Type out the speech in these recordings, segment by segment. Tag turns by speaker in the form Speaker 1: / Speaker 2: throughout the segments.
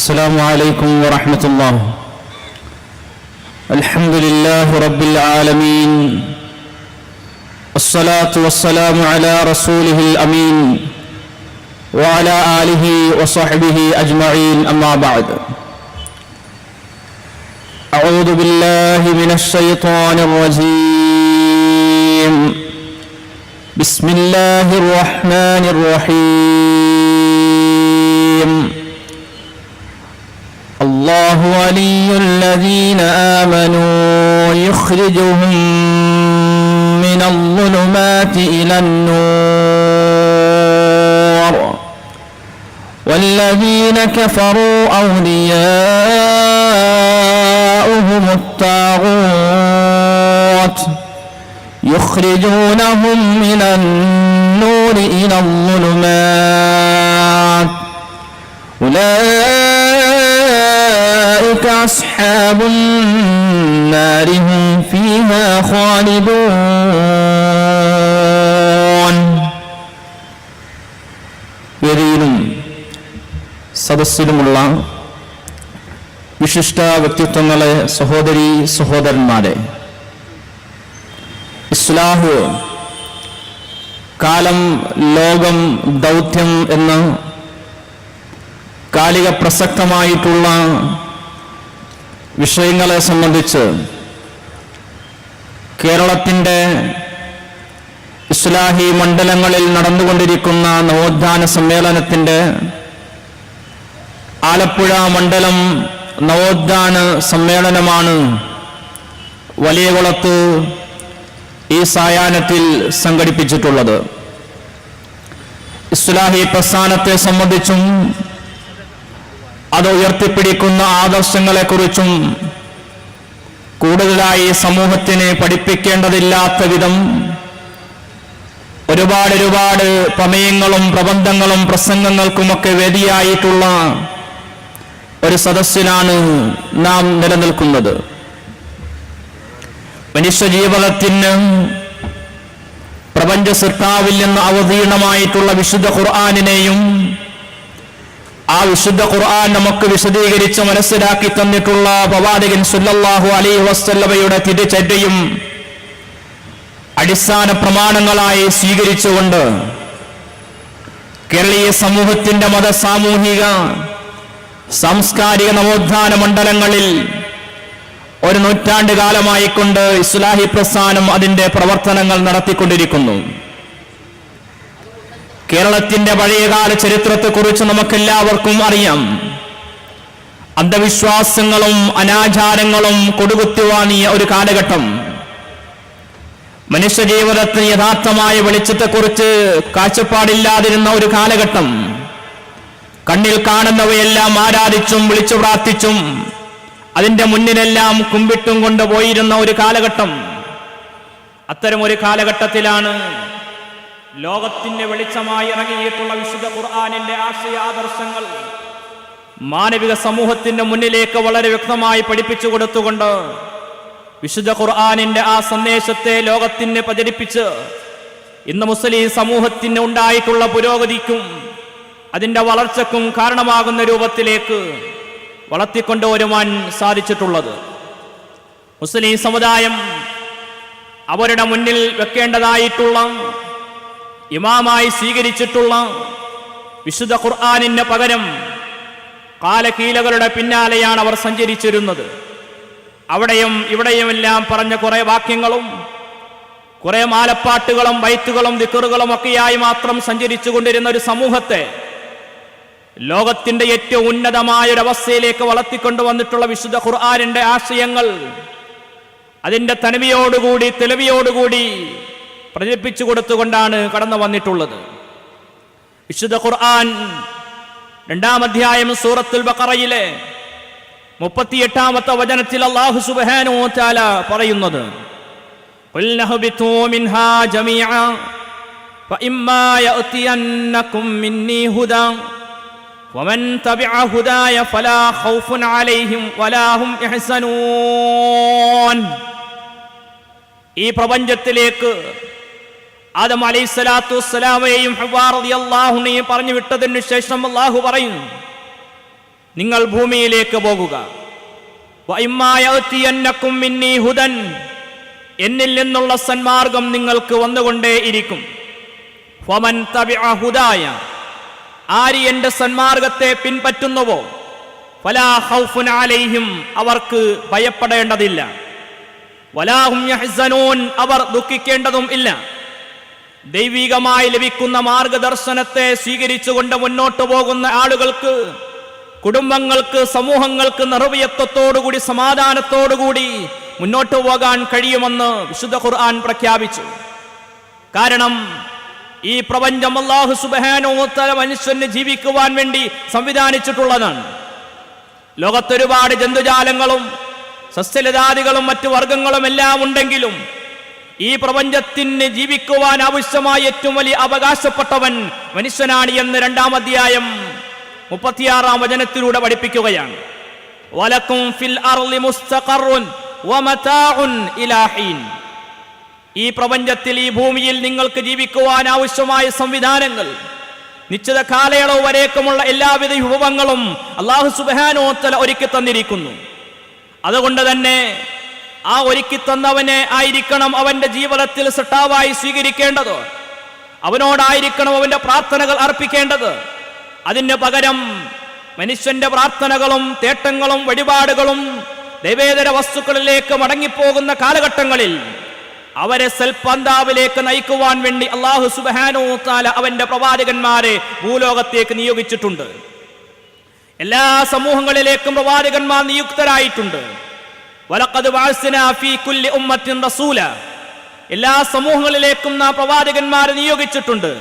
Speaker 1: السلام عليكم ورحمة الله. الحمد لله رب العالمين، والصلاة والسلام على رسوله الأمين وعلى آله وصحبه أجمعين، أما بعد. أعوذ بالله من الشيطان الرجيم. بسم الله الرحمن الرحيم. الله ولي الذين آمنوا يخرجهم من الظلمات إلى النور، والذين كفروا أولياؤهم الطاغوت يخرجونهم من النور إلى الظلمات، أولئك أصحاب النار هم فيها خالدون. വേദിയിലും സദസ്സിലുമുള്ള വിശിഷ്ട വ്യക്തിത്വങ്ങളെ, സഹോദരീ സഹോദരന്മാരെ, ഇസ്ലാഹ്, കാലം, ലോകം, ദൗത്യം എന്ന കാലിക പ്രസക്തമായിട്ടുള്ള വിഷയങ്ങളെ സംബന്ധിച്ച് കേരളത്തിൻ്റെ ഇസ്ലാഹി മണ്ഡലങ്ങളിൽ നടന്നുകൊണ്ടിരിക്കുന്ന നവോത്ഥാന സമ്മേളനത്തിൻ്റെ ആലപ്പുഴ മണ്ഡലം നവോത്ഥാന സമ്മേളനമാണ് വലിയകുളത്ത് ഈ സായാഹ്നത്തിൽ സംഘടിപ്പിച്ചിട്ടുള്ളത്. ഇസ്ലാഹി പ്രസ്ഥാനത്തെ സംബന്ധിച്ചും അത് ഉയർത്തിപ്പിടിക്കുന്ന ആദർശങ്ങളെക്കുറിച്ചും കൂടുതലായി സമൂഹത്തിനെ പഠിപ്പിക്കേണ്ടതില്ലാത്ത വിധം ഒരുപാട് പ്രമേയങ്ങളും പ്രബന്ധങ്ങളും പ്രസംഗങ്ങൾക്കുമൊക്കെ വേദിയായിട്ടുള്ള ഒരു സദസ്സിലാണ് നാം നിലനിൽക്കുന്നത്. മനുഷ്യജീവിതത്തിന് പ്രപഞ്ച സൃഷ്ടാവിൽ നിന്ന് അവതീർണമായിട്ടുള്ള വിശുദ്ധ ഖുർആനിനെയും ആ വിശുദ്ധ ഖുർആൻ നമുക്ക് വിശദീകരിച്ച് മനസ്സിലാക്കി തന്നിട്ടുള്ള പ്രവാചകൻ സല്ലല്ലാഹു അലൈഹി വസല്ലമയുടെ തിരുചര്യയും അടിസ്ഥാന പ്രമാണങ്ങളായി സ്വീകരിച്ചുകൊണ്ട് കേരളീയ സമൂഹത്തിന്റെ മത, സാമൂഹിക, സാംസ്കാരിക നവോത്ഥാന മണ്ഡലങ്ങളിൽ ഒരു നൂറ്റാണ്ട് കാലമായിക്കൊണ്ട് ഇസ്ലാഹി പ്രസ്ഥാനം അതിന്റെ പ്രവർത്തനങ്ങൾ നടത്തിക്കൊണ്ടിരിക്കുന്നു. കേരളത്തിന്റെ പഴയകാല ചരിത്രത്തെക്കുറിച്ച് നമുക്കെല്ലാവർക്കും അറിയാം. അന്ധവിശ്വാസങ്ങളും അനാചാരങ്ങളും കൊടുകുത്തിവാങ്ങിയ ഒരു കാലഘട്ടം, മനുഷ്യജീവിതത്തിന് യഥാർത്ഥമായ വെളിച്ചത്തെക്കുറിച്ച് കാഴ്ചപ്പാടില്ലാതിരുന്ന ഒരു കാലഘട്ടം, കണ്ണിൽ കാണുന്നവയെല്ലാം ആരാധിച്ചും വിളിച്ചു പ്രാർത്ഥിച്ചും അതിന്റെ മുന്നിലെല്ലാം കുമ്പിട്ടും കൊണ്ടുപോയിരുന്ന ഒരു കാലഘട്ടം. അത്തരം ഒരു കാലഘട്ടത്തിലാണ് ലോകത്തിന്റെ വെളിച്ചമായി ഇറങ്ങിയിട്ടുള്ള വിശുദ്ധ ഖുർആനിന്റെ ആശയാദർശങ്ങൾ മാനവിക സമൂഹത്തിന്റെ മുന്നിലേക്ക് വളരെ വ്യക്തമായി പഠിപ്പിച്ചു കൊടുത്തുകൊണ്ട് വിശുദ്ധ ഖുർആനിന്റെ ആ സന്ദേശത്തെ ലോകത്തിന് പ്രചരിപ്പിച്ച് ഇന്ന് മുസ്ലിം സമൂഹത്തിന് ഉണ്ടായിട്ടുള്ള പുരോഗതിക്കും അതിന്റെ വളർച്ചക്കും കാരണമാകുന്ന രൂപത്തിലേക്ക് വളർത്തിക്കൊണ്ടുവരുവാൻ സാധിച്ചിട്ടുള്ളത്. മുസ്ലിം സമുദായം അവരുടെ മുന്നിൽ വെക്കേണ്ടതായിട്ടുള്ള, ഇമാമായി സ്വീകരിച്ചിട്ടുള്ള വിശുദ്ധ ഖുർആനിന് പകരം കാലകീലകളുടെ പിന്നാലെയാണ് അവർ സഞ്ചരിച്ചിരുന്നത്. അവിടെയും ഇവിടെയുമെല്ലാം പറഞ്ഞ കുറെ വാക്യങ്ങളും കുറെ മാലപ്പാട്ടുകളും ബൈത്തുകളും ദിക്റുകളും ഒക്കെയായി മാത്രം സഞ്ചരിച്ചു കൊണ്ടിരുന്ന ഒരു സമൂഹത്തെ ലോകത്തിന്റെ ഏറ്റവും ഉന്നതമായ ഒരു അവസ്ഥയിലേക്ക് വളർത്തിക്കൊണ്ടുവന്നിട്ടുള്ള വിശുദ്ധ ഖുർആനിന്റെ ആശയങ്ങൾ അതിന്റെ തനിമയോടുകൂടി, തെളിവിയോടുകൂടി പ്രചരിപ്പിച്ചു കൊടുത്തുകൊണ്ടാണ് കടന്നു വന്നിട്ടുള്ളത്. വിശുദ്ധ ഖുർആൻ 2-ാം അധ്യായം സൂറത്തുൽ ബഖറയിലെ 38-ാമത്തെ വചനത്തിൽ അല്ലാഹു സുബ്ഹാനഹു വ തആല പറയുന്നത്, ഖുൽ നഹ്ബിതു മിൻഹാ ജമീഅ ഫഇമ്മാ യഅതിയന്നകും മിന്നീ ഹുദാ വമൻ തബിഅ ഹുദായ ഫലാ ഖൗഫുൻ അലൈഹിം വലാ ഹും യഹ്സനൂൻ. ഈ പ്രപഞ്ചത്തിലേക്ക് ആദം അലൈഹിസ്സലാത്തു വസ്സലാമയെയും ഹവ്വാ റളിയല്ലാഹു അൻഹയെയും പറഞ്ഞു വിട്ടതിനു ശേഷം അല്ലാഹു പറയുന്നു, നിങ്ങൾ ഭൂമിയിലേക്ക് പോകുക. വഇമ്മാ യഅതിയന്നകും മിന്നീ ഹുദൻ, എന്നിൽ നിന്നുള്ള സന്മാർഗം നിങ്ങൾക്ക് വന്നുകൊണ്ടേയിരിക്കും. ഫമൻ തബിഅ ഹുദായ, ആര് എന്റെ സന്മാർഗത്തെ പിൻപറ്റുന്നുവോ, ഫലാ ഖൗഫുൻ അലൈഹിം, അവർക്ക് ഭയപ്പെടേണ്ടതില്ല. വലാ ഹും യഹ്സനൂൻ, അവർ ദുഃഖിക്കേണ്ടതും ഇല്ല. ദൈവികമായി ലഭിക്കുന്ന മാർഗദർശനത്തെ സ്വീകരിച്ചുകൊണ്ട് മുന്നോട്ടു പോകുന്ന ആളുകൾക്ക്, കുടുംബങ്ങൾക്ക്, സമൂഹങ്ങൾക്ക് നിർഭയത്വത്തോടുകൂടി സമാധാനത്തോടുകൂടി മുന്നോട്ടു പോകാൻ കഴിയുമെന്ന് വിശുദ്ധ ഖുർആൻ പ്രഖ്യാപിച്ചു. കാരണം ഈ പ്രപഞ്ചം അല്ലാഹു സുബ്ഹാനഹു വ തആല മനുഷ്യന് ജീവിക്കുവാൻ വേണ്ടി സംവിധാനിച്ചിട്ടുള്ളതാണ്. ലോകത്തൊരുപാട് ജന്തുജാലങ്ങളും സസ്യലതാദികളും മറ്റു വർഗങ്ങളും എല്ലാം ഉണ്ടെങ്കിലും ഈ പ്രപഞ്ചത്തിന് ജീവിക്കുവാൻ ആവശ്യമായ ഏറ്റവും വലിയ അവകാശപ്പെട്ടവൻ മനുഷ്യനാണ് എന്ന് 2-ാം അധ്യായം 36-ാം വചനത്തിലൂടെ പഠിപ്പിക്കുകയാണ്. വലക്കും ഫിൽ അർളി മുസ്തഖറുൻ വമതാഉൻ ഇലാ ഹീൻ, ഈ പ്രപഞ്ചത്തിൽ, ഈ ഭൂമിയിൽ നിങ്ങൾക്ക് ജീവിക്കുവാൻ ആവശ്യമായ സംവിധാനങ്ങൾ, നിശ്ചിത കാലയളവ് വരേക്കുമുള്ള എല്ലാവിധ വിഭവങ്ങളും അല്ലാഹു സുബ്ഹാനഹു വ തആല ഒരുക്കി തന്നിരിക്കുന്നു. അതുകൊണ്ട് തന്നെ ആ ഒരുക്കി തന്നവനെ ആയിരിക്കണം അവന്റെ ജീവിതത്തിൽ സട്ടാവായി സ്വീകരിക്കേണ്ടത്. അവനോടായിരിക്കണം അവന്റെ പ്രാർത്ഥനകൾ അർപ്പിക്കേണ്ടത്. അതിന് പകരം മനുഷ്യന്റെ പ്രാർത്ഥനകളും തേട്ടങ്ങളും വഴിപാടുകളും ദൈവേതര വസ്തുക്കളിലേക്ക് മടങ്ങിപ്പോകുന്ന കാലഘട്ടങ്ങളിൽ അവരെ സൽപന്താവിലേക്ക് നയിക്കുവാൻ വേണ്ടി അല്ലാഹു സുബ്ഹാനഹു വ തആല അവന്റെ പ്രവാചകന്മാരെ ഭൂലോകത്തേക്ക് നിയോഗിച്ചിട്ടുണ്ട്. എല്ലാ സമൂഹങ്ങളിലേക്കും പ്രവാചകന്മാർ നിയുക്തരായിട്ടുണ്ട്. വലഖദ് ബഅസ്നാ ഫീ കുല്ലി ഉമ്മത്തിൻ റസൂല, എല്ലാ സമൂഹങ്ങളിലേക്കും നാം പ്രവാചകന്മാരെ നിയോഗിച്ചിട്ടുണ്ട്.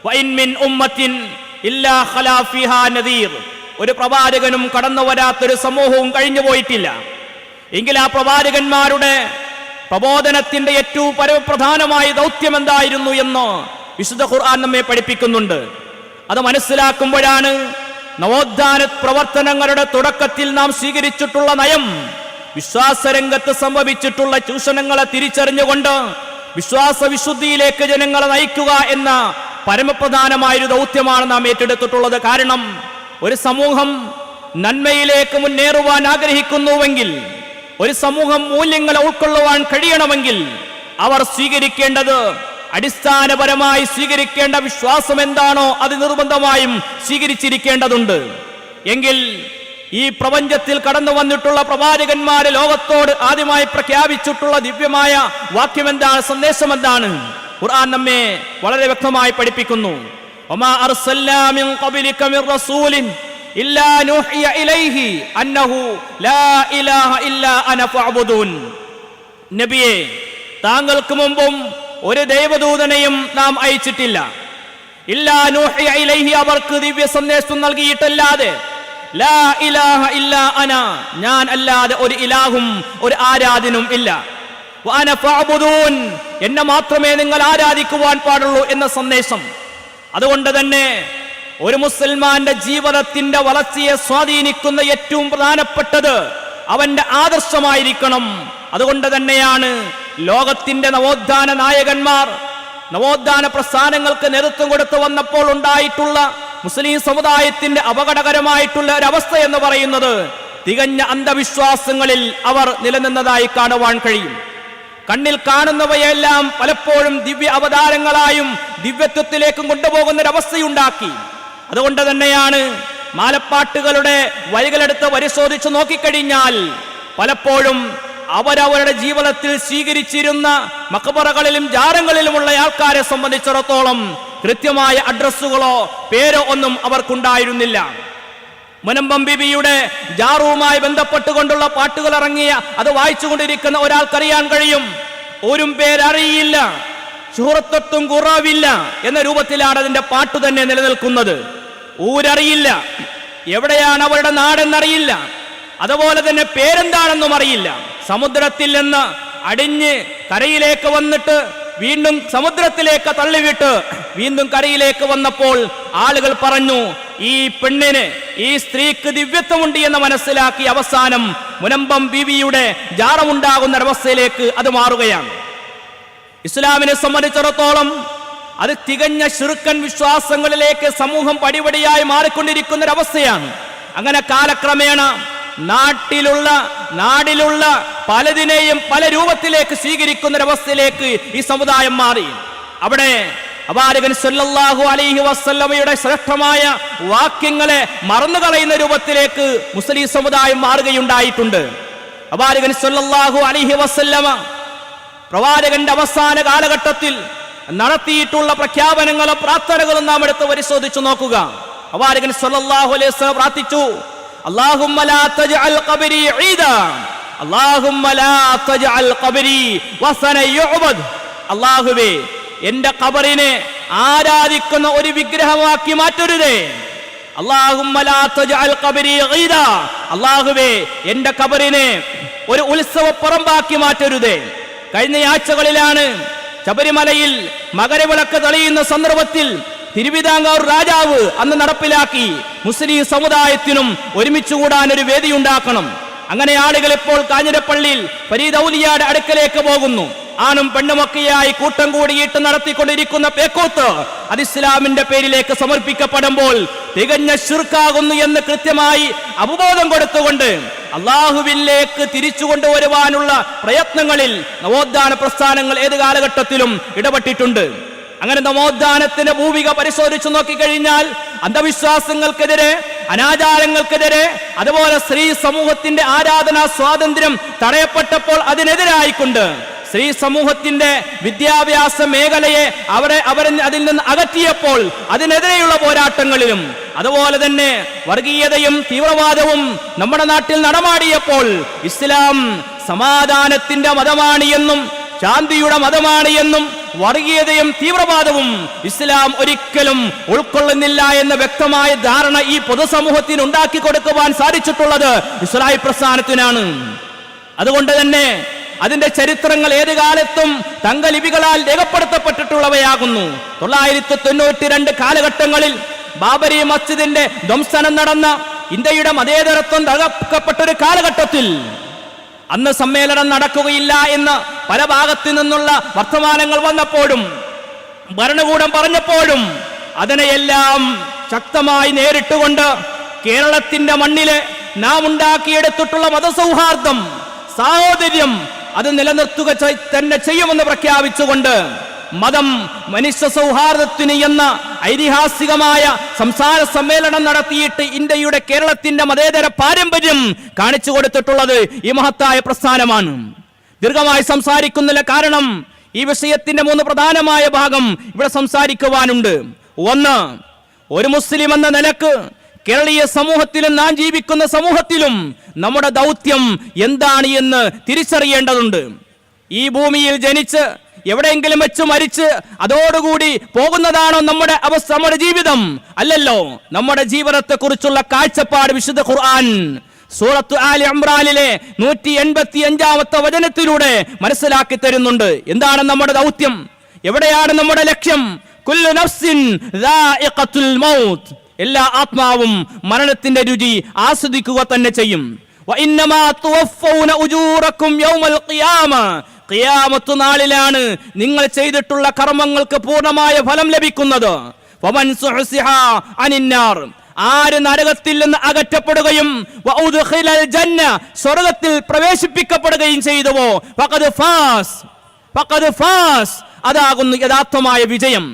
Speaker 1: വഇൻ മിൻ ഉമ്മത്തിൻ ഇല്ലാ ഖലാ ഫീഹാ നദീർ, ഒരു പ്രവാചകനും കടന്നു വരാത്തൊരു സമൂഹവും കഴിഞ്ഞു പോയിട്ടില്ല. എങ്കിൽ ആ പ്രവാചകന്മാരുടെ പ്രബോധനത്തിന്റെ ഏറ്റവും പരമപ്രധാനമായ ദൗത്യം എന്തായിരുന്നു എന്ന് വിശുദ്ധ ഖുർആൻ നമ്മെ പഠിപ്പിക്കുന്നുണ്ട്. അത് മനസ്സിലാക്കുമ്പോഴാണ് നവോത്ഥാന പ്രവർത്തനങ്ങളുടെ തുടക്കത്തിൽ നാം സ്വീകരിച്ചിട്ടുള്ള നയം, വിശ്വാസരംഗത്ത് സംഭവിച്ചിട്ടുള്ള ചൂഷണങ്ങളെ തിരിച്ചറിഞ്ഞുകൊണ്ട് വിശ്വാസ വിശുദ്ധിയിലേക്ക് ജനങ്ങളെ നയിക്കുക എന്ന പരമപ്രധാനമായൊരു ദൗത്യമാണ് നാം ഏറ്റെടുത്തിട്ടുള്ളത്. കാരണം ഒരു സമൂഹം നന്മയിലേക്ക് മുന്നേറുവാൻ ആഗ്രഹിക്കുന്നുവെങ്കിൽ, ഒരു സമൂഹം മൂല്യങ്ങളെ ഉൾക്കൊള്ളുവാൻ കഴിയണമെങ്കിൽ അവർ സ്വീകരിക്കേണ്ടത്, അടിസ്ഥാനപരമായി സ്വീകരിക്കേണ്ട വിശ്വാസം എന്താണോ അത് നിർബന്ധമായും സ്വീകരിച്ചിരിക്കേണ്ടതുണ്ട്. എങ്കിൽ ഈ പ്രപഞ്ചത്തിൽ കടന്നു വന്നിട്ടുള്ള പ്രവാചകന്മാര് ലോകത്തോട് ആദ്യമായി പ്രഖ്യാപിച്ചിട്ടുള്ള ദിവ്യമായ വാക്യം എന്താണ്, സന്ദേശം എന്താണ്? ഖുർആൻ നമ്മെ വളരെ വ്യക്തമായി പഠിപ്പിക്കുന്നു. വമാ അർസൽനാ മിൻ ഖബ്ലിക മിർ റസൂലിൻ ഇല്ലാ നൂഹിയ ഇലൈഹി അന്നഹു ലാ ഇലാഹ ഇല്ലാ അന ഫഅബ്ദൂൻ. നബിയേ, താങ്കൾക്ക് മുമ്പും ഒരു ദൈവദൂതനെയും നാം അയച്ചിട്ടില്ല. ഇല്ലാ നൂഹിയ ഇലൈഹി, അവർക്ക് ദിവ്യ സന്ദേശം നൽകിയിട്ടല്ലാതെ, ലാ ഇലാഹ ഇല്ലാ അന, ഞാൻ അല്ലാതെ ഒരു ഇലാഹും ഒരു ആരാധനും ഇല്ല. വഅന ഫഅബ്ദൂൻ, എന്നെ മാത്രമേ നിങ്ങൾ ആരാധിക്കുവാൻ പാടുള്ളൂ എന്ന സന്ദേശം. അതുകൊണ്ട് തന്നെ ഒരു മുസൽമാന്റെ ജീവിതത്തിന്റെ വളർച്ചയെ സ്വാധീനിക്കുന്ന ഏറ്റവും പ്രധാനപ്പെട്ടത് അവന്റെ ആദർശമായിരിക്കണം. അതുകൊണ്ട് തന്നെയാണ് ലോകത്തിന്റെ നവോത്ഥാന നായകന്മാർ നവോത്ഥാന പ്രസ്ഥാനങ്ങൾക്ക് നേതൃത്വം കൊടുത്തു വന്നപ്പോൾ ഉണ്ടായിട്ടുള്ള മുസ്ലിം സമുദായത്തിന്റെ അപകടകരമായിട്ടുള്ള ഒരവസ്ഥ എന്ന് പറയുന്നത് തികഞ്ഞ അന്ധവിശ്വാസങ്ങളിൽ അവർ നിലനിന്നതായി കാണുവാൻ കഴിയും. കണ്ണിൽ കാണുന്നവയെല്ലാം പലപ്പോഴും ദിവ്യ അവതാരങ്ങളായും ദിവ്യത്വത്തിലേക്കും കൊണ്ടുപോകുന്നൊരവസ്ഥയുണ്ടാക്കി. അതുകൊണ്ട് തന്നെയാണ് മാലപ്പാട്ടുകളുടെ വരികളെടുത്ത് പരിശോധിച്ച് നോക്കിക്കഴിഞ്ഞാൽ പലപ്പോഴും അവരവരുടെ ജീവിതത്തിൽ സ്വീകരിച്ചിരുന്ന മഖബറകളിലും ജാറങ്ങളിലുമുള്ള ആൾക്കാരെ സംബന്ധിച്ചിടത്തോളം കൃത്യമായ അഡ്രസ്സുകളോ പേരോ ഒന്നും അവർക്കുണ്ടായിരുന്നില്ല. മുനമ്പം ബിബിയുടെ ജാറുവുമായി ബന്ധപ്പെട്ടുകൊണ്ടുള്ള പാട്ടുകൾ ഇറങ്ങിയ അത് വായിച്ചുകൊണ്ടിരിക്കുന്ന ഒരാൾക്കറിയാൻ കഴിയും, ഒരു പേരറിയില്ല, ശുഹ്റത്വത്തും കുറവില്ല എന്ന രൂപത്തിലാണ് അതിന്റെ പാട്ട് തന്നെ നിലനിൽക്കുന്നത്. ഊരറിയില്ല, എവിടെയാണ് അവരുടെ നാടെന്നറിയില്ല, അതുപോലെ തന്നെ പേരെന്താണെന്നും അറിയില്ല. സമുദ്രത്തിൽ നിന്ന് അടിഞ്ഞ് കരയിലേക്ക് വന്നിട്ട് വീണ്ടും സമുദ്രത്തിലേക്ക് തള്ളിവിട്ട് വീണ്ടും കരയിലേക്ക് വന്നപ്പോൾ ആളുകൾ പറഞ്ഞു, ഈ പെണ്ണിന്, ഈ സ്ത്രീക്ക് ദിവ്യത്വമുണ്ട് എന്ന് മനസ്സിലാക്കി അവസാനം മുനമ്പം ബീവിയുടെ ജാറമുണ്ടാകുന്ന ഒരവസ്ഥയിലേക്ക് അത് മാറുകയാണ്. ഇസ്ലാമിനെ സംബന്ധിച്ചിടത്തോളം അത് തികഞ്ഞ ശിർക്കൻ വിശ്വാസങ്ങളിലേക്ക് സമൂഹം പടിപടിയായി മാറിക്കൊണ്ടിരിക്കുന്ന ഒരവസ്ഥയാണ്. അങ്ങനെ കാലക്രമേണ നാടിലുള്ള പലതിനെയും പല രൂപത്തിലേക്ക് സ്വീകരിക്കുന്ന ഒരവസ്ഥയിലേക്ക് ഈ സമുദായം മാറി. അവിടെ പ്രവാചകൻ സല്ലല്ലാഹു അലൈഹി വസല്ലമയുടെ ശ്രേഷ്ഠമായ വാക്യങ്ങളെ മറന്നുകളയുന്ന രൂപത്തിലേക്ക് മുസ്ലിം സമുദായം മാറുകയുണ്ടായിട്ടുണ്ട്. പ്രവാചകൻ സല്ലല്ലാഹു അലൈഹി വസല്ലമ പ്രവാചകന്റെ അവസാന കാലഘട്ടത്തിൽ നടത്തിയിട്ടുള്ള പ്രഖ്യാപനങ്ങളും പ്രാർത്ഥനകളും നാം എടുത്ത് പരിശോധിച്ചു നോക്കുക. പ്രവാചകൻ സല്ലല്ലാഹു അലൈഹി വസല്ലം പ്രാർത്ഥിച്ചു, അല്ലാഹുമ്മ ലാ തജ്അൽ ഖബരി ഈദാ, അല്ലാഹുമ്മ ലാ തജ്അൽ ഖബരി വസന യുഅബദ്. അല്ലാഹുവേ, എന്റെ ഖബറിനെ ആരാധിക്കുന്ന ഒരു വിഗ്രഹമാക്കി മാറ്റരുതേ. അല്ലാഹുമ്മ ലാ തജ്അൽ ഖബരി ഈദാ, അല്ലാഹുവേ, എന്റെ ഖബറിനെ ഒരു ഉത്സവ പറമ്പാക്കി മാറ്റരുതേ. കഴിഞ്ഞ ആഴ്ചകളിലാണ് ശബരിമലയിൽ മകരവിളക്ക് തെളിയുന്ന സന്ദർഭത്തിൽ തിരുവിതാംകൂർ രാജാവ് അന്ന് നടപ്പിലാക്കി മുസ്ലിം സമുദായത്തിനും ഒരുമിച്ച് കൂടാൻ ഒരു വേദി ഉണ്ടാക്കണം. അങ്ങനെ ആളുകൾ ഇപ്പോൾ കാഞ്ഞിരപ്പള്ളിയിൽ ഫരീദ് ഔലിയായുടെ അടുക്കലേക്ക് പോകുന്നു. ആണും പെണ്ണുമൊക്കെയായി കൂട്ടം കൂടിയിട്ട് നടത്തിക്കൊണ്ടിരിക്കുന്ന പേക്കൂത്ത് അത് ഇസ്ലാമിന്റെ പേരിലേക്ക് സമർപ്പിക്കപ്പെടുമ്പോൾ തികഞ്ഞ ശിർക്കാകുന്നു എന്ന് കൃത്യമായി അവബോധം കൊടുത്തുകൊണ്ട് അള്ളാഹുവിലേക്ക് തിരിച്ചു കൊണ്ടുവരുവാനുള്ള പ്രയത്നങ്ങളിൽ നവോത്ഥാന പ്രസ്ഥാനങ്ങൾ ഏത് കാലഘട്ടത്തിലും ഇടപെട്ടിട്ടുണ്ട്. അങ്ങനെ നവോത്ഥാനത്തിന്റെ ഭൂമിക പരിശോധിച്ചു നോക്കിക്കഴിഞ്ഞാൽ അന്ധവിശ്വാസങ്ങൾക്കെതിരെ, അനാചാരങ്ങൾക്കെതിരെ, അതുപോലെ സ്ത്രീ സമൂഹത്തിന്റെ ആരാധനാ സ്വാതന്ത്ര്യം തടയപ്പെട്ടപ്പോൾ അതിനെതിരായിക്കൊണ്ട് സ്ത്രീ സമൂഹത്തിന്റെ വിദ്യാഭ്യാസ മേഖലയെ അവരെ അതിൽ നിന്ന് അകറ്റിയപ്പോൾ അതിനെതിരെയുള്ള പോരാട്ടങ്ങളിലും, അതുപോലെ തന്നെ വർഗീയതയും തീവ്രവാദവും നമ്മുടെ നാട്ടിൽ നടമാടിയപ്പോൾ ഇസ്ലാം സമാധാനത്തിന്റെ മതമാണ് എന്നും ശാന്തിയുടെ മതമാണ് എന്നും വർഗീയതയും തീവ്രവാദവും ഇസ്ലാം ഒരിക്കലും ഉൾക്കൊള്ളുന്നില്ല എന്ന വ്യക്തമായ ധാരണ ഈ പൊതുസമൂഹത്തിന് ഉണ്ടാക്കി കൊടുക്കുവാൻ സാധിച്ചിട്ടുള്ളത് ഇസ്ലാഹി പ്രസ്ഥാനത്തിനാണ്. അതുകൊണ്ട് തന്നെ അതിന്റെ ചരിത്രങ്ങൾ ഏത് കാലത്തും തങ്കലിപികളാൽ രേഖപ്പെടുത്തപ്പെട്ടിട്ടുള്ളവയാകുന്നു. 992 കാലഘട്ടങ്ങളിൽ ബാബരി മസ്ജിദിന്റെ ധ്വംസനം നടന്ന ഇന്ത്യയുടെ മതേതരത്വം തകർക്കപ്പെട്ടൊരു കാലഘട്ടത്തിൽ അന്ന് സമ്മേളനം നടക്കുകയില്ല എന്ന് പല ഭാഗത്തു നിന്നുള്ള വർത്തമാനങ്ങൾ വന്നപ്പോഴും ഭരണകൂടം പറഞ്ഞപ്പോഴും അതിനെയെല്ലാം ശക്തമായി നേരിട്ടുകൊണ്ട് കേരളത്തിന്റെ മണ്ണിലെ നാം ഉണ്ടാക്കിയെടുത്തിട്ടുള്ള മതസൗഹാർദ്ദം, സാഹോദര്യം അത് നിലനിർത്തുക തന്നെ ചെയ്യുമെന്ന് പ്രഖ്യാപിച്ചുകൊണ്ട് മതം മനുഷ്യ സൗഹാർദ്ദത്തിന് എന്ന ഐതിഹാസികമായ സംസാര സമ്മേളനം നടത്തിയിട്ട് ഇന്ത്യയുടെ കേരളത്തിന്റെ മതേതര പാരമ്പര്യം കാണിച്ചു കൊടുത്തിട്ടുള്ളത് ഈ മഹത്തായ പ്രസ്ഥാനമാണ്. ദീർഘമായി സംസാരിക്കുന്നില്ല, കാരണം ഈ വിഷയത്തിന്റെ 3 പ്രധാനമായ ഭാഗം ഇവിടെ സംസാരിക്കുവാനുണ്ട്. ഒന്ന്, ഒരു മുസ്ലിം എന്ന നിലക്ക് കേരളീയ സമൂഹത്തിലും നാം ജീവിക്കുന്ന സമൂഹത്തിലും നമ്മുടെ ദൗത്യം എന്താണ് എന്ന് തിരിച്ചറിയേണ്ടതുണ്ട്. ഈ ഭൂമിയിൽ ജനിച്ച് എവിടെയെങ്കിലും വെച്ച് മരിച്ച് അതോടുകൂടി പോകുന്നതാണോ നമ്മുടെ അവസ്ഥ, നമ്മുടെ ജീവിതം? അല്ലല്ലോ. നമ്മുടെ ജീവിതത്തെ കുറിച്ചുള്ള കാഴ്ചപ്പാട് വിശുദ്ധ ഖുർആൻ സൂറത്ത് ആലി ഇംറാനിലെ 185-ാമത്തെ വചനത്തിലൂടെ മനസ്സിലാക്കി തരുന്നുണ്ട്. എന്താണ് നമ്മുടെ ദൗത്യം, എവിടെയാണ് നമ്മുടെ ലക്ഷ്യം? കുല്ലു നഫ്സിൻ ദാഇഖത്തുൽ മൗത്ത്, എല്ലാ ആത്മാവും മരണത്തിന്റെ രുചി ആസ്വദിക്കുക തന്നെ ചെയ്യും. വഇന്നമാ തുവഫൗന ഉജൂറക്കും യൗമൽ ഖിയാമ, ഖിയാമത്ത് നാളിലാണ് നിങ്ങൾ ചെയ്തിട്ടുള്ള കർമ്മങ്ങൾക്ക് പൂർണ്ണമായ ഫലം ലഭിക്കുന്നത്. വമൻ സുഹ്സിഹ അനിന്നാർ, ആര് നരകത്തിൽ നിന്ന് അകറ്റപ്പെടുകയും വഉദ്ഖിലൽ ജന്ന, സ്വർഗ്ഗത്തിൽ പ്രവേശിപ്പിക്കപ്പെടുകയും ചെയ്തുവോ ഫഖദ് ഫാസ്, അതാകുന്നു യഥാർത്ഥമായ വിജയം.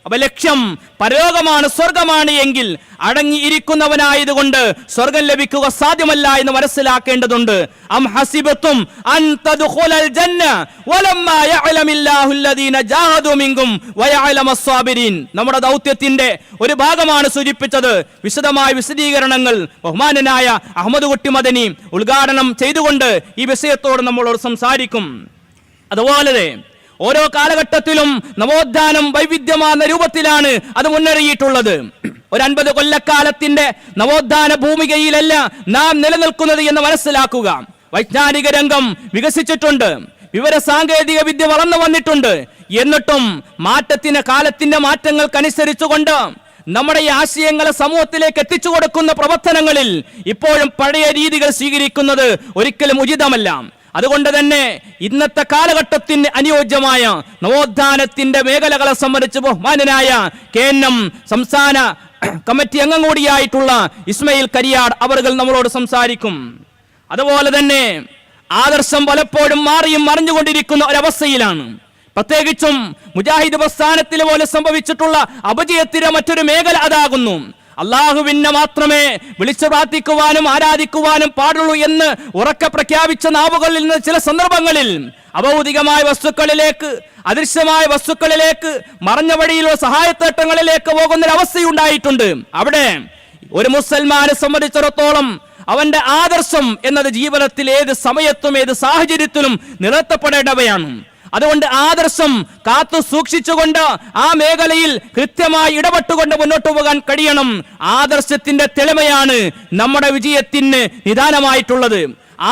Speaker 1: അപ്പൊ ലക്ഷ്യം പരലോകമാണ്, സ്വർഗമാണ് എങ്കിൽ അടങ്ങിയിരിക്കുന്നവനായതുകൊണ്ട് സ്വർഗം ലഭിക്കുക സാധ്യമല്ല എന്ന് മനസ്സിലാക്കേണ്ടതുണ്ട്. അം ഹസിബതും അൻ തദ്ഖുലൽ ജന്ന വലമ്മാ യഅലമില്ലാഹു അല്ലദീന ജാഹദു മിൻകും വയഅലമസ് സ്വാബിരീൻ. നമ്മുടെ ദൗത്യത്തിന്റെ ഒരു ഭാഗമാണ് സൂചിപ്പിച്ചത്. വിശദമായ വിശദീകരണങ്ങൾ ബഹുമാനനായ അഹമ്മദ് കുട്ടി മദനി ഉദ്ഘാടനം ചെയ്തുകൊണ്ട് ഈ വിഷയത്തോട് നമ്മളോട് സംസാരിക്കും. അതുപോലെ ഓരോ കാലഘട്ടത്തിലും നവോത്ഥാനം വൈവിധ്യമാർന്ന രൂപത്തിലാണ് അത് മുന്നേറിയിട്ടുള്ളത്. ഒരു 50 കൊല്ലക്കാലത്തിന്റെ നവോത്ഥാന ഭൂമികയിലല്ല നാം നിലനിൽക്കുന്നത് എന്ന് മനസ്സിലാക്കുക. വൈജ്ഞാനിക രംഗം വികസിച്ചിട്ടുണ്ട്, വിവര സാങ്കേതിക വിദ്യ വളർന്നു വന്നിട്ടുണ്ട്. എന്നിട്ടും കാലത്തിന്റെ മാറ്റങ്ങൾക്കനുസരിച്ചുകൊണ്ട് നമ്മുടെ ഈ ആശയങ്ങളെ സമൂഹത്തിലേക്ക് എത്തിച്ചു കൊടുക്കുന്ന പ്രവർത്തനങ്ങളിൽ ഇപ്പോഴും പഴയ രീതികൾ സ്വീകരിക്കുന്നത് ഒരിക്കലും ഉചിതമല്ല. അതുകൊണ്ട് തന്നെ ഇന്നത്തെ കാലഘട്ടത്തിന് അനുയോജ്യമായ നവോത്ഥാനത്തിന്റെ മേഖലകളെ സംബന്ധിച്ച് ബഹുമാനനായ KNM സംസ്ഥാന കമ്മിറ്റി അംഗം കൂടിയായിട്ടുള്ള ഇസ്മയിൽ കരിയാട് അവർ നമ്മളോട് സംസാരിക്കും. അതുപോലെ തന്നെ ആദർശം പലപ്പോഴും മാറിയും മറിഞ്ഞുകൊണ്ടിരിക്കുന്ന ഒരവസ്ഥയിലാണ്. പ്രത്യേകിച്ചും മുജാഹിദ് പ്രസ്ഥാനത്തിൽ പോലെ സംഭവിച്ചിട്ടുള്ള അപജയത്തിന്റെ മറ്റൊരു മേഖല അതാകുന്നു. അള്ളാഹുവിനെ മാത്രമേ വിളിച്ചു പ്രാർത്ഥിക്കുവാനും ആരാധിക്കുവാനും പാടുള്ളൂ എന്ന് ഉറക്കെ പ്രഖ്യാപിച്ച നാവുകളിൽ നിന്ന് ചില സന്ദർഭങ്ങളിൽ അഭൗതികമായ വസ്തുക്കളിലേക്ക്, അദൃശ്യമായ വസ്തുക്കളിലേക്ക്, മറഞ്ഞ വഴിയിലുള്ള സഹായത്തേട്ടങ്ങളിലേക്ക് പോകുന്നൊരവസ്ഥയുണ്ടായിട്ടുണ്ട്. അവിടെ ഒരു മുസൽമാനെ സംബന്ധിച്ചിടത്തോളം അവന്റെ ആദർശം എന്നത് ജീവിതത്തിൽ ഏത് സമയത്തും ഏത് സാഹചര്യത്തിലും നിലനിർത്തപ്പെടേണ്ടവയാണ്. അതുകൊണ്ട് ആദർശം കാത്തു സൂക്ഷിച്ചുകൊണ്ട് ആ മേഖലയിൽ കൃത്യമായി ഇടപെട്ടുകൊണ്ട് മുന്നോട്ട് പോകാൻ കഴിയണം. ആദർശത്തിന്റെ തെളിമയാണ് നമ്മുടെ വിജയത്തിന് നിദാനമായിട്ടുള്ളത്.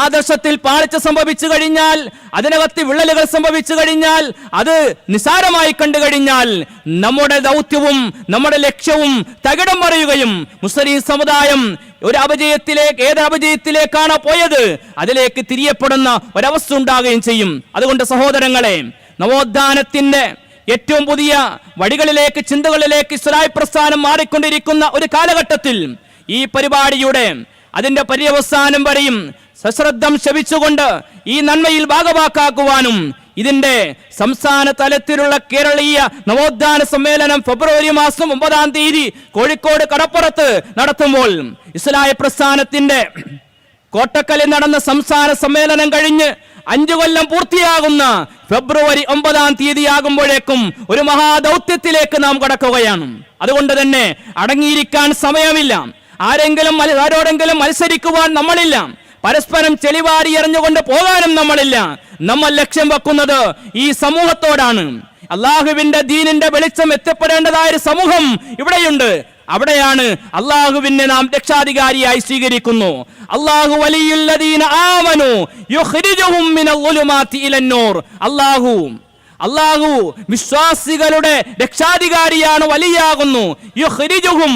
Speaker 1: ആദർശത്തിൽ പാളിച്ച സംഭവിച്ചു കഴിഞ്ഞാൽ, അതിനകത്ത് വിള്ളലുകൾ സംഭവിച്ചു കഴിഞ്ഞാൽ, അത് നിസാരമായി കണ്ടു കഴിഞ്ഞാൽ നമ്മുടെ ദൗത്യവും നമ്മുടെ ലക്ഷ്യവും തകിടം മറിയുകയും മുസ്ലിം സമുദായം ഒരു ഏത് അപജയത്തിലേക്കാണ് പോയത് അതിലേക്ക് തിരിയപ്പെടുന്ന ഒരവസ്ഥ ഉണ്ടാകുകയും ചെയ്യും. അതുകൊണ്ട് സഹോദരങ്ങളെ, നവോത്ഥാനത്തിന്റെ ഏറ്റവും പുതിയ വഴികളിലേക്ക്, ചിന്തകളിലേക്ക് ഇസ്ലാഹി പ്രസ്ഥാനം മാറിക്കൊണ്ടിരിക്കുന്ന ഒരു കാലഘട്ടത്തിൽ ഈ പരിപാടിയുടെ അതിന്റെ പര്യവസാനം വരെയും സശ്രദ്ധം ശപിച്ചുകൊണ്ട് ഈ നന്മയിൽ ഭാഗവാക്കാക്കുവാനും ഇതിന്റെ സംസ്ഥാന തലത്തിലുള്ള കേരളീയ നവോത്ഥാന സമ്മേളനം ഫെബ്രുവരി മാസം 9-ാം തീയതി കോഴിക്കോട് കടപ്പുറത്ത് നടത്തുമ്പോൾ ഇസ്ലാഹി പ്രസ്ഥാനത്തിന്റെ കോട്ടക്കലിൽ നടന്ന സംസ്ഥാന സമ്മേളനം കഴിഞ്ഞ് 5 കൊല്ലം പൂർത്തിയാകുന്ന ഫെബ്രുവരി 9-ാം തീയതി ആകുമ്പോഴേക്കും ഒരു മഹാദൗത്യത്തിലേക്ക് നാം കടക്കുകയാണ്. അതുകൊണ്ട് തന്നെ അടങ്ങിയിരിക്കാൻ സമയമില്ല. ആരോടെങ്കിലും മത്സരിക്കുവാൻ നമ്മളില്ല. പരസ്പരം ചെളിവാരി എറിഞ്ഞുകൊണ്ട് പോകാനും നമ്മളില്ല. നമ്മൾ ലക്ഷ്യം വെക്കുന്നത് ഈ സമൂഹത്തോടാണ്. അള്ളാഹുവിന്റെ ദീനിന്റെ വെളിച്ചം എത്തിപ്പെടേണ്ടതായ ഒരു സമൂഹം ഇവിടെയുണ്ട്. അവിടെയാണ് അള്ളാഹുവിനെ നാം രക്ഷാധികാരിയായി സ്വീകരിക്കുന്നു. അല്ലാഹു വലിയുല്ലദീന ആമനു യുഖ്രിജുഹും മിനൽ ളുലുമാതി ഇലന്നൂർ. അല്ലാഹു വിശ്വാസികളുടെ രക്ഷാധികാരിയാണ്, വലിയാകുന്നു. യുഖ്രിജുഹും,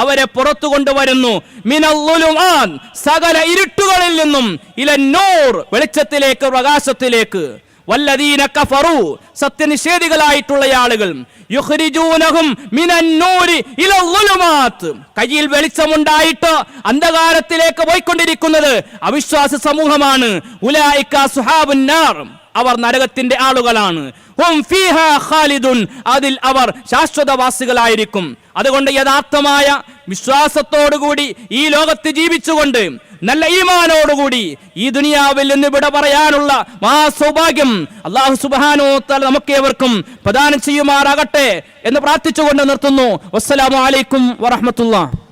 Speaker 1: അവരെ പുറത്തു കൊണ്ടുവരുന്നു. മിനൽ ളുലുമാത്, സകല ഇരുട്ടുകളിൽ നിന്നും, ഇലന്നൂർ, വെളിച്ചത്തിലേക്ക്, പ്രകാശത്തിലേക്ക്. വല്ലദീന കഫറു, സത്യനിഷേധികളായിട്ടുള്ള ആളുകൾ, യുഖ്രിജൂനഹും മിനന്നൂരി ഇലൽ ളുലുമാത്, കയ്യിൽ വെളിച്ചമുണ്ടായിട്ട് അന്ധകാരത്തിലേക്ക് പോയിക്കൊണ്ടിരിക്കുന്നത് അവിശ്വാസ സമൂഹമാണ്. ഉലൈക അസ്ഹാബുൻ നാർ, അവർ നരകത്തിന്റെ ആളുകളാണ്. ഹും ഫീഹാ ഖാലിദുൻ, അതിൽ അവർ ശാശ്വതവാസികളായിരിക്കും. അതുകൊണ്ട് യഥാർത്ഥമായ വിശ്വാസത്തോടുകൂടി ഈ ലോകത്ത് ജീവിച്ചുകൊണ്ട് നല്ല ഈമാനോടുകൂടി ഈ ദുനിയാവിൽ നിന്ന് വിട പറയാനുള്ള മഹാസൗഭാഗ്യം അല്ലാഹു സുബ്ഹാനഹു വ തആല നമുക്കേവർക്കും പ്രദാനം ചെയ്യുമാറാകട്ടെ എന്ന് പ്രാർത്ഥിച്ചുകൊണ്ട് നിർത്തുന്നു. വസ്സലാമു അലൈക്കും വറഹ്മത്തുള്ളാഹി.